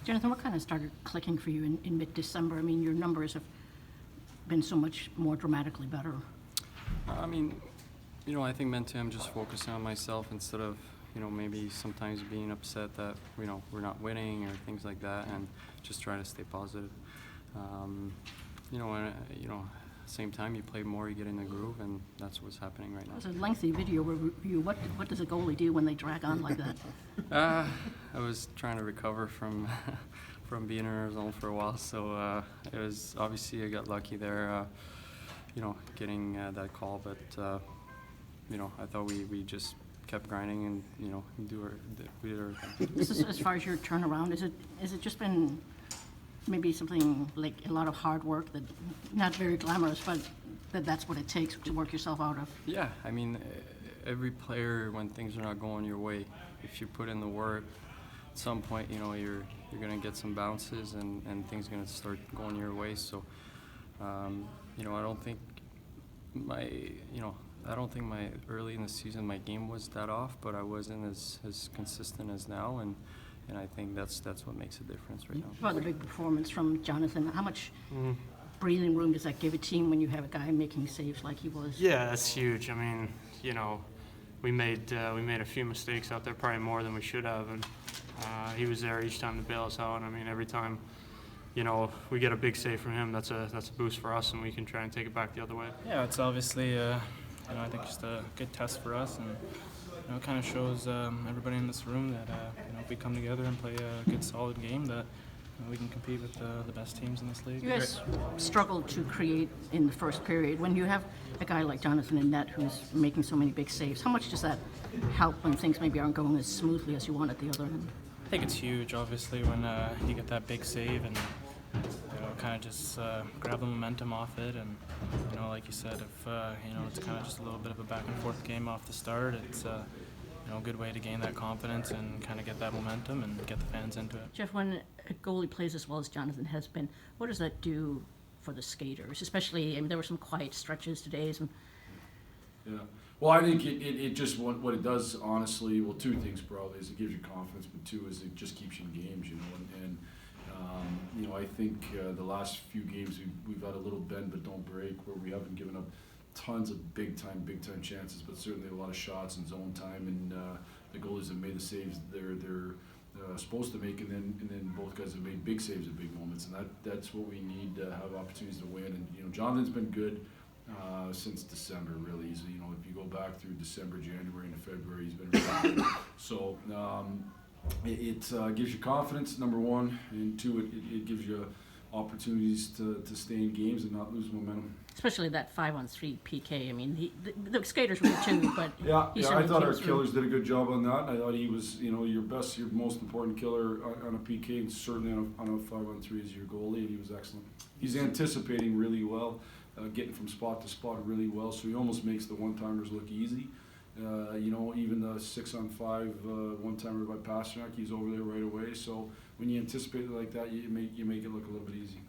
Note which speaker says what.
Speaker 1: Jonathan, what kind of started clicking for you in mid-December? I mean, your numbers have been so much more dramatically better.
Speaker 2: I mean, I think mentally I'm just focusing on myself instead of, maybe sometimes being upset that, we're not winning or things like that, and just trying to stay positive. Same time you play more, you get in the groove, and that's what's happening right now.
Speaker 1: It was a lengthy video review. What does a goalie do when they drag on like that?
Speaker 2: I was trying to recover from from being in our zone for a while, so it was obviously I got lucky there, getting that call, but I thought we just kept grinding and we did our thing.
Speaker 1: This is, as far as your turnaround, is it just been maybe something like a lot of hard work that not very glamorous, but that's what it takes to work yourself out of?
Speaker 2: Yeah, I mean, every player, when things are not going your way, if you put in the work, at some point, you're gonna get some bounces and things are gonna start going your way. So, I don't think my early in the season my game was that off, but I wasn't as consistent as now, and I think that's what makes a difference right now.
Speaker 1: About the big performance from Jonathan, how much breathing room does that give a team when you have a guy making saves like he was?
Speaker 3: Yeah, that's huge. I mean, we made a few mistakes out there, probably more than we should have, and he was there each time to bail us out. And I mean, every time we get a big save from him, that's a boost for us, and we can try and take it back the other way.
Speaker 4: Yeah, it's obviously I think just a good test for us, and it kind of shows everybody in this room that if we come together and play a good, solid game, that we can compete with the best teams in this league.
Speaker 1: You guys struggled to create in the first period. When you have a guy like Jonathan in net who's making so many big saves, how much does that help when things maybe aren't going as smoothly as you want at the other end?
Speaker 4: I think it's huge, obviously, when you get that big save and kind of just grab the momentum off it. And like you said, if it's kind of just a little bit of a back and forth game off the start, it's a good way to gain that confidence and kind of get that momentum and get the fans into it.
Speaker 1: Jeff, when a goalie plays as well as Jonathan has been, what does that do for the skaters? Especially, I mean, there were some quiet stretches today.
Speaker 5: Yeah. Well, I think it just what it does, honestly, well, two things probably is it gives you confidence, but two is it just keeps you in games, and I think the last few games we've had a little bend but don't break, where we haven't given up tons of big time chances, but certainly a lot of shots in zone time, and the goalies have made the saves they're supposed to make, and then both guys have made big saves at big moments, and that's what we need to have opportunities to win. And Jonathan's been good since December, really. He's, if you go back through December, January, and February, he's been really good. So it gives you confidence, number one, and two, it gives you opportunities to stay in games and not lose momentum.
Speaker 1: Especially that 5-on-3 PK. I mean, the skaters were too, but
Speaker 5: yeah, I thought our killers did a good job on that. I thought he was, your most important killer on a PK, and certainly on a 5-on-3 is your goalie, and he was excellent. He's anticipating really well, getting from spot to spot really well, so he almost makes the one-timers look easy. Even the 6-on-5 one-timer by Pasternak, he's over there right away. So when you anticipate it like that, you make it look a little bit easy.